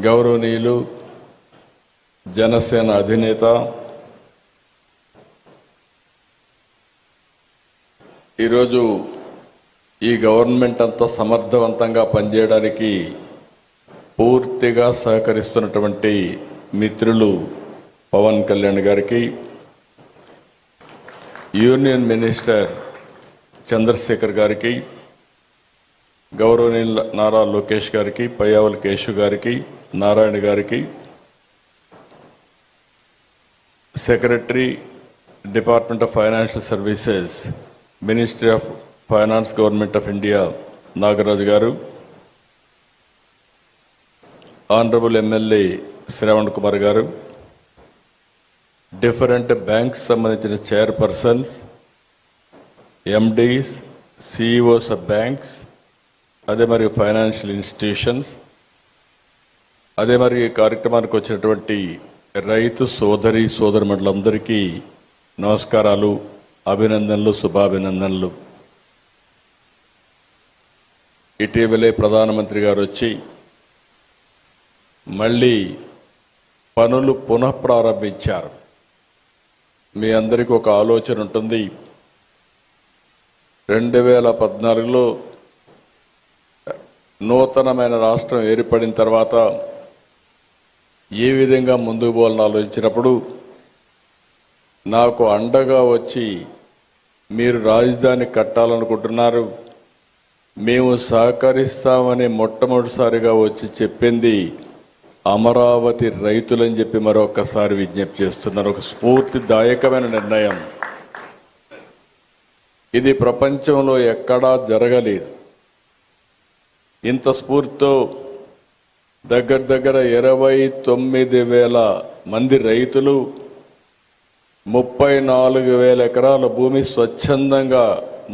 గౌరవనీయులు జనసేన అధినేత ఈరోజు ఈ గవర్నమెంట్ అంతా సమర్థవంతంగా పనిచేయడానికి పూర్తిగా సహకరిస్తున్నటువంటి మిత్రులు పవన్ కళ్యాణ్ గారికి, యూనియన్ మినిస్టర్ చంద్రశేఖర్ గారికి, గౌరవనీయుల నారా లోకేష్ గారికి, పయ్యావుల కేశవ్ గారికి, నారాయణ గారికి, secretary department of financial services, ministry of finance, government of India Nagaraju గారు, ఆనరబుల్ ఎమ్మెల్యే శ్రవణ్ కుమార్ గారు, డిఫరెంట్ బ్యాంక్స్ సంబంధించిన chairpersons, MDs, CEOs of banks, అదే మరి ఫైనాన్షియల్ ఇన్స్టిట్యూషన్స్, అదే మరి ఈ కార్యక్రమానికి వచ్చినటువంటి రైతు సోదరి సోదరుమణులందరికీ నమస్కారాలు, అభినందనలు, శుభాభినందనలు. ఇటీవలే ప్రధానమంత్రి గారు వచ్చి మళ్ళీ పనులు పునఃప్రారంభించారు. మీ అందరికీ ఒక ఆలోచన ఉంటుంది. 2014లో నూతనమైన రాష్ట్రం ఏర్పడిన తర్వాత ఏ విధంగా ముందుకు పోవాలని ఆలోచించినప్పుడు నాకు అండగా వచ్చి మీరు రాజధాని కట్టాలనుకుంటున్నారు, మేము సహకరిస్తామని మొట్టమొదటిసారిగా వచ్చి చెప్పింది అమరావతి రైతులని చెప్పి మరొకసారి విజ్ఞప్తి చేస్తున్నారు. ఒక స్ఫూర్తిదాయకమైన నిర్ణయం. ఇది ప్రపంచంలో ఎక్కడా జరగలేదు. ఇంత స్ఫూర్తితో దగ్గర 29,000 మంది రైతులు 34,000 ఎకరాల భూమి స్వచ్ఛందంగా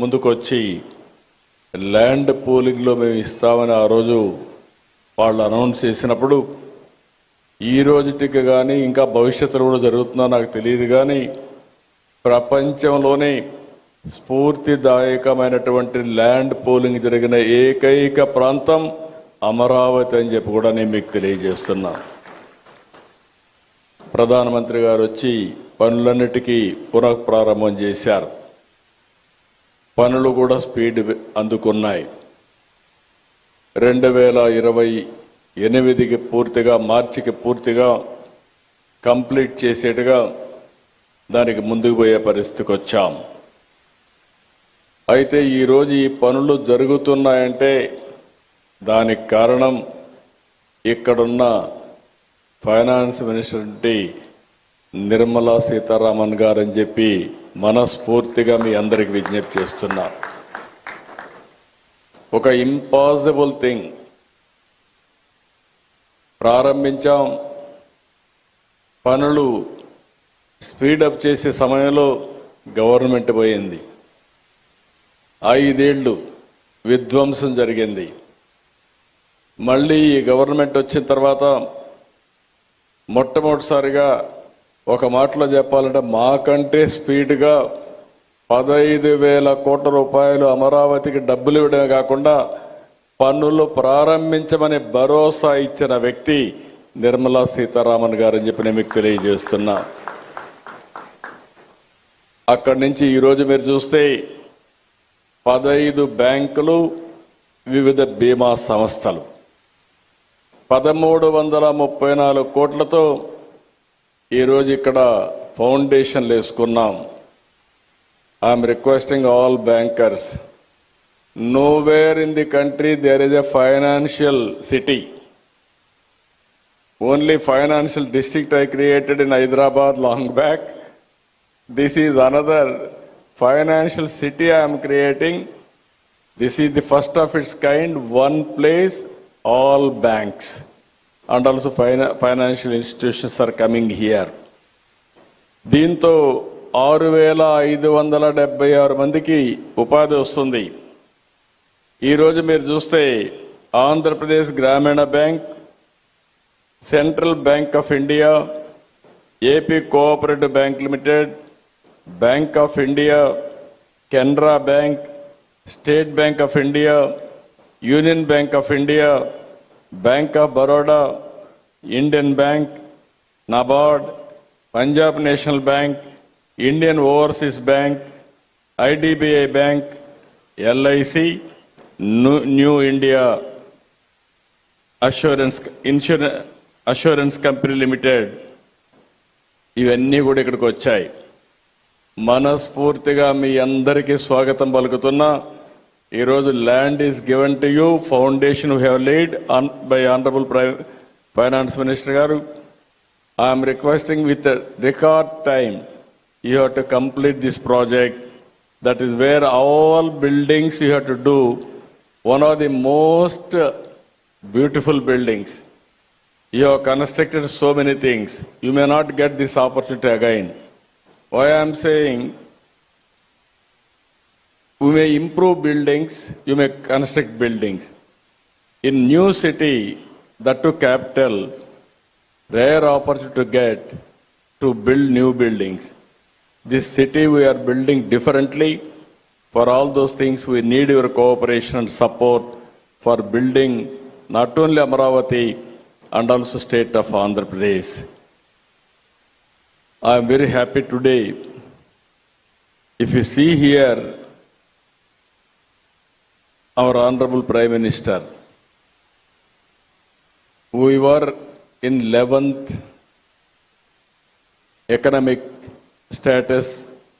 ముందుకొచ్చి ల్యాండ్ పూలింగ్లో మేము ఇస్తామని ఆ రోజు వాళ్ళు అనౌన్స్ చేసినప్పుడు, ఈ రోజుటికి కానీ ఇంకా భవిష్యత్తులో కూడా జరుగుతుందో నాకు తెలియదు కానీ ప్రపంచంలోనే స్ఫూర్తిదాయకమైనటువంటి ల్యాండ్ పూలింగ్ జరిగిన ఏకైక ప్రాంతం అమరావతి అని చెప్పి కూడా నేను మీకు తెలియజేస్తున్నా. ప్రధానమంత్రి గారు వచ్చి పనులన్నిటికీ పునఃప్రారంభం చేశారు. పనులు కూడా స్పీడ్ అందుకున్నాయి. 2028కి పూర్తిగా, మార్చికి పూర్తిగా కంప్లీట్ చేసేట్టుగా దానికి ముందుకు పోయే పరిస్థితికి వచ్చాం. అయితే ఈరోజు ఈ పనులు జరుగుతున్నాయంటే దానికి కారణం ఇక్కడున్న ఫైనాన్స్ మినిస్టర్ నిర్మలా సీతారామన్ గారని చెప్పి మనస్ఫూర్తిగా మీ అందరికి విజ్ఞప్తి చేస్తున్నా. ఒక ఇంపాసిబుల్ థింగ్ ప్రారంభించాం. పనులు స్పీడప్ చేసే సమయంలో గవర్నమెంట్ పోయింది. 5 ఏళ్ళు విధ్వంసం జరిగింది. మళ్ళీ ఈ గవర్నమెంట్ వచ్చిన తర్వాత మొట్టమొదటిసారిగా ఒక మాటలో చెప్పాలంటే మాకంటే స్పీడ్గా 15,000 కోట్ల రూపాయలు అమరావతికి డబ్బులు ఇవ్వడమే కాకుండా పన్నులు ప్రారంభించమని భరోసా ఇచ్చిన వ్యక్తి నిర్మలా సీతారామన్ గారని చెప్పి నేను మీకు తెలియజేస్తున్నా. అక్కడి నుంచి ఈరోజు మీరు చూస్తే 15 బ్యాంకులు, వివిధ బీమా సంస్థలు 1334 కోట్లతో ఈరోజు ఇక్కడ ఫౌండేషన్లు వేసుకున్నాం. I'm requesting all bankers, nowhere in the country there is a financial city. Only financial district I created in Hyderabad long back. This is another financial city I am creating. This is the first of its kind, one place, all banks and also financial institutions are coming here. దీంతో 6,576 మందికి ఉపాధి వస్తుంది. ఈరోజు మీరు చూస్తే ఆంధ్రప్రదేశ్ గ్రామీణ bank, central bank of India, AP cooperative bank limited, bank of India, Canara bank, state bank of India, union bank of India, bank of Baroda, Indian Bank, NABARD, Punjab National Bank, Indian Overseas Bank, IDBI Bank, LIC, New India Assurance Company Limited, ఇవన్నీ కూడా ఇక్కడికి వచ్చాయి. మనస్ఫూర్తిగా మీ అందరికీ స్వాగతం పలుకుతున్నా. ఈరోజు land is given to you, foundation we have laid by honourable finance minister గారు. I'm requesting with record time you have to complete this project. That is where all buildings you have to do. One of the most beautiful buildings. You have constructed so many things. You may not get this opportunity again. Why I am saying, we may improve buildings, you may construct buildings. In new city, that to capital, rare opportunity to get to build new buildings. This city we are building differently. For all those things, we need your cooperation and support for building not only Amaravati and also state of Andhra Pradesh. I am very happy today. If you see here, our Honorable Prime Minister, we were in 11th economic status,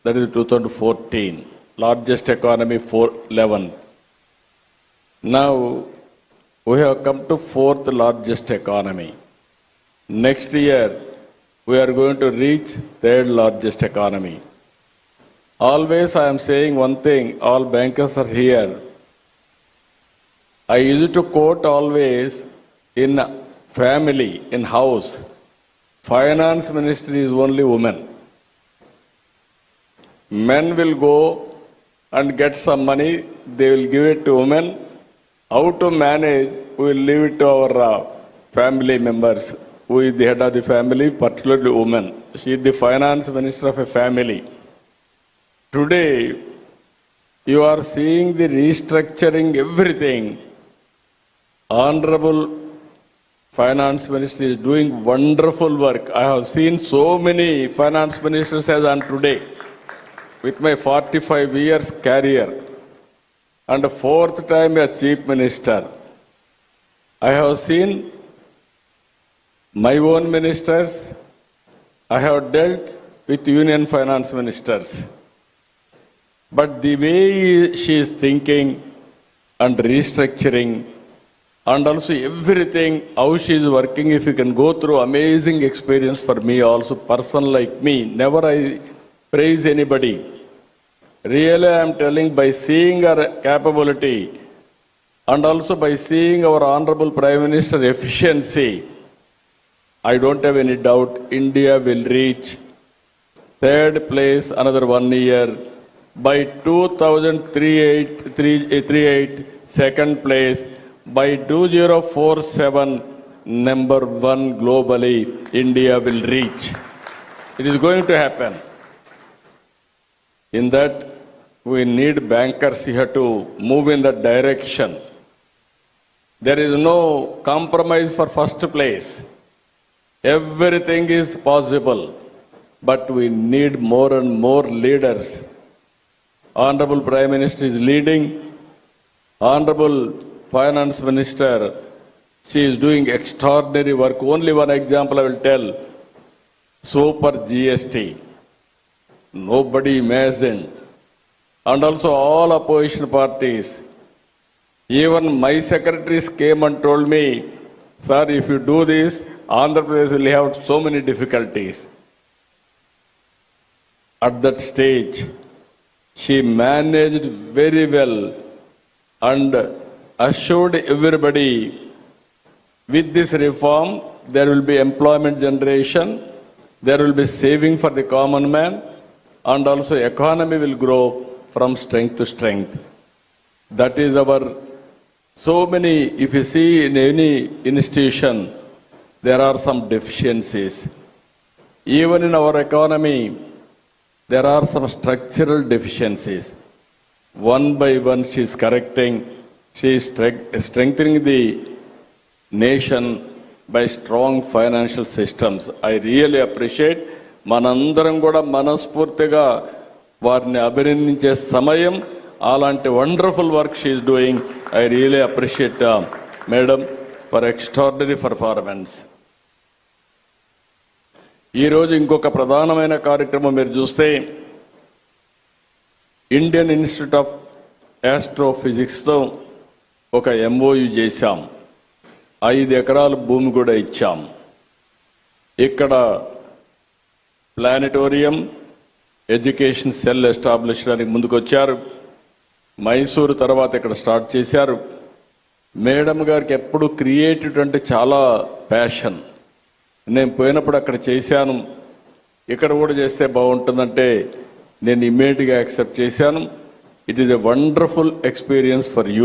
that is 2014, largest economy for 11th. Now, we have come to 4th largest economy. Next year, we are going to reach 3rd largest economy. Always I am saying one thing, all bankers are here. I used to quote always, in family, in house, finance minister is only woman. Men will go and get some money, they will give it to women. How to manage, we will leave it to our family members. Who is the head of the family, particularly woman. She is the finance minister of a family. Today, you are seeing the restructuring everything. Honorable finance minister is doing wonderful work. I have seen so many finance ministers as on today with my 45 years career. And the 4th time as chief minister. I have seen my own ministers. I have dealt with union finance ministers. But the way she is thinking and restructuring and also everything, how she is working, if you can go through amazing experience for me also, person like me, never I praise anybody. Really, I am telling, by seeing her capability and also by seeing our Honorable Prime Minister efficiency, I don't have any doubt India will reach 3rd place another 1 year. By 2038, 2nd place. By 2047, number 1 globally, India will reach. It is going to happen. In that, we need bankers here to move in that direction. There is no compromise for first place. Everything is possible, but we need more and more leaders. Honorable Prime Minister is leading. Honorable Finance Minister, she is doing extraordinary work. Only one example I will tell. Super GST. Nobody imagined. And also all opposition parties. Even my secretaries came and told me, sir, if you do this, Andhra Pradesh will have so many difficulties. At that stage, she managed very well and assured everybody, with this reform, there will be employment generation, there will be saving for the common man, and also economy will grow from strength to strength. That is our, so many, if you see in any institution, there are some deficiencies. Even in our economy, there are some structural deficiencies. One by one she is correcting, she is strengthening the nation by strong financial systems. I really appreciate. మనందరం కూడా మనస్ఫూర్తిగా వారిని అభినందించే సమయం. అలాంటి wonderful work she is doing. I really appreciate madam for extraordinary performance. ఈరోజు ఇంకొక ప్రధానమైన కార్యక్రమం మీరు చూస్తే ఇండియన్ ఇన్స్టిట్యూట్ ఆఫ్ ఆస్ట్రోఫిజిక్స్తో ఒక MOU చేశాం. 5 ఎకరాల భూమి కూడా ఇచ్చాం. ఇక్కడ ప్లానెటోరియం ఎడ్యుకేషన్ సెల్ ఎస్టాబ్లిష్ చేయడానికి ముందుకొచ్చారు. మైసూరు తర్వాత ఇక్కడ స్టార్ట్ చేశారు. మేడం గారికి ఎప్పుడు క్రియేటివ్ అంటే చాలా ప్యాషన్. నేను పోయినప్పుడు అక్కడ చేశాను, ఇక్కడ కూడా చేస్తే బాగుంటుందంటే నేను ఇమ్మీడియట్గా యాక్సెప్ట్ చేశాను. It is a wonderful experience for you.